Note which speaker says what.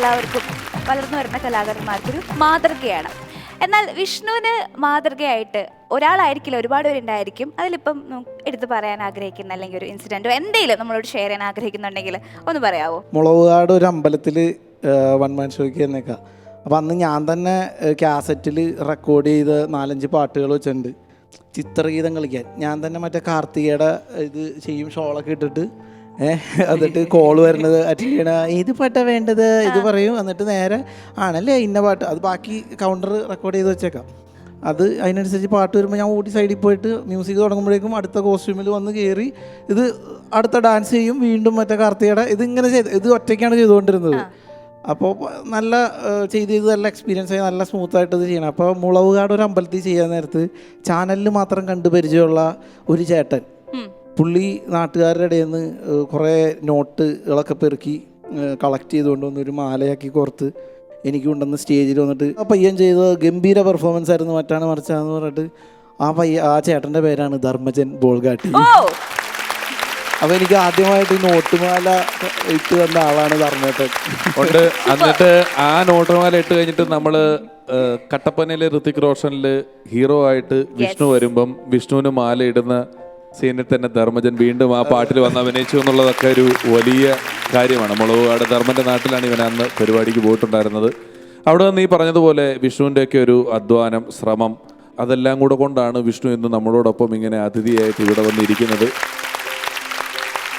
Speaker 1: എല്ലാവർക്കും വളർന്നു വരുന്ന കലാകാരന്മാർക്കൊരു മാതൃകയാണ്. എന്നാൽ വിഷ്ണുവിന് മാതൃകയായിട്ട് ഒരാളായിരിക്കില്ല, ഒരുപാട് പേരുണ്ടായിരിക്കും. അതിലിപ്പം എടുത്തു പറയാൻ ആഗ്രഹിക്കുന്ന അല്ലെങ്കിൽ ഒരു ഇൻസിഡൻറ്റോ എന്തെങ്കിലും നമ്മളോട് ഷെയർ ചെയ്യാൻ ആഗ്രഹിക്കുന്നുണ്ടെങ്കിൽ ഒന്ന് പറയാമോ?
Speaker 2: മുളവുകാട് ഒരു അമ്പലത്തിൽ വൺ മാൻ ഷോയ്ക്ക് എന്നേക്കാം. അപ്പോൾ അന്ന് ഞാൻ തന്നെ കാസറ്റിൽ റെക്കോർഡ് ചെയ്ത് 4-5 പാട്ടുകൾ വെച്ചിട്ടുണ്ട്. ചിത്രഗീതം കളിക്കാൻ ഞാൻ തന്നെ മറ്റേ കാർത്തികയുടെ ഇത് ചെയ്യും, ഷോളൊക്കെ ഇട്ടിട്ട് എന്നിട്ട് കോള് വരുന്നത് അറ്റൻഡ് ചെയ്യണ ഏത് പാട്ടാണ് വേണ്ടത് ഇത് പറയും. എന്നിട്ട് നേരെ ആണല്ലേ ഇന്ന പാട്ട്, അത് ബാക്കി കൗണ്ടർ റെക്കോർഡ് ചെയ്ത് വെച്ചേക്കാം. അത് അതിനനുസരിച്ച് പാട്ട് വരുമ്പോൾ ഞാൻ ഓടി സൈഡിൽ പോയിട്ട് മ്യൂസിക് തുടങ്ങുമ്പോഴേക്കും അടുത്ത കോസ്റ്റ്യൂമിൽ വന്ന് കയറി ഇത് അടുത്ത ഡാൻസ് ചെയ്യും. വീണ്ടും മറ്റേ കാർത്തികയുടെ ഇതിങ്ങനെ ഇത് ഒറ്റയ്ക്കാണ് ചെയ്തുകൊണ്ടിരുന്നത്. അപ്പോൾ നല്ല ചെയ്ത് നല്ല എക്സ്പീരിയൻസ് ആയി നല്ല സ്മൂത്തായിട്ട് ഇത് ചെയ്യണം. അപ്പോൾ മുളവുകാട് ഒരു അമ്പലത്തിൽ ചെയ്യാൻ നേരത്ത് ചാനലിൽ മാത്രം കണ്ടു പരിചയമുള്ള ഒരു ചേട്ടൻ, പുള്ളി നാട്ടുകാരുടെ ഇടയിൽ നിന്ന് കുറേ നോട്ടുകളൊക്കെ പെറുക്കി കളക്ട് ചെയ്തുകൊണ്ട് വന്ന് ഒരു മാലയാക്കി കോർത്ത് എനിക്ക് കൊണ്ടുവന്ന് സ്റ്റേജിൽ വന്നിട്ട് ആ പയ്യൻ ചെയ്തത് ഗംഭീര പെർഫോമൻസ് ആയിരുന്നു, മറ്റാണ് മറിച്ചാന്ന് പറഞ്ഞിട്ട് ആ ചേട്ടൻ്റെ പേരാണ് ധർമ്മജൻ ബോൾഗാട്ടി. അപ്പോൾ എനിക്ക് ആദ്യമായിട്ട് നോട്ടുമാല ഇട്ട് വന്ന ആളാണ് ധർമ്മേട്ടൻ.
Speaker 3: ഉണ്ട്. എന്നിട്ട് ആ നോട്ടുമാല ഇട്ട് കഴിഞ്ഞിട്ട് നമ്മൾ കട്ടപ്പനയിലെ ഋത്തിക് റോഷനിൽ ഹീറോ ആയിട്ട് വിഷ്ണു വരുമ്പം വിഷ്ണുവിന് മാല ഇടുന്ന സീനിൽ തന്നെ ധർമ്മജൻ വീണ്ടും ആ പാട്ടിൽ വന്ന് അഭിനയിച്ചു എന്നുള്ളതൊക്കെ ഒരു വലിയ കാര്യമാണ്. മുളവുകാട് ധർമ്മൻ്റെ നാട്ടിലാണ് ഇവൻ അന്ന് പരിപാടിക്ക് പോയിട്ടുണ്ടായിരുന്നത്. അവിടെ നിന്ന് ഈ പറഞ്ഞതുപോലെ വിഷ്ണുവിൻ്റെയൊക്കെ ഒരു അധ്വാനം, ശ്രമം, അതെല്ലാം കൂടെ കൊണ്ടാണ് വിഷ്ണു ഇന്ന് നമ്മളോടൊപ്പം ഇങ്ങനെ അതിഥിയായിട്ട് ഇവിടെ വന്നിരിക്കുന്നത്.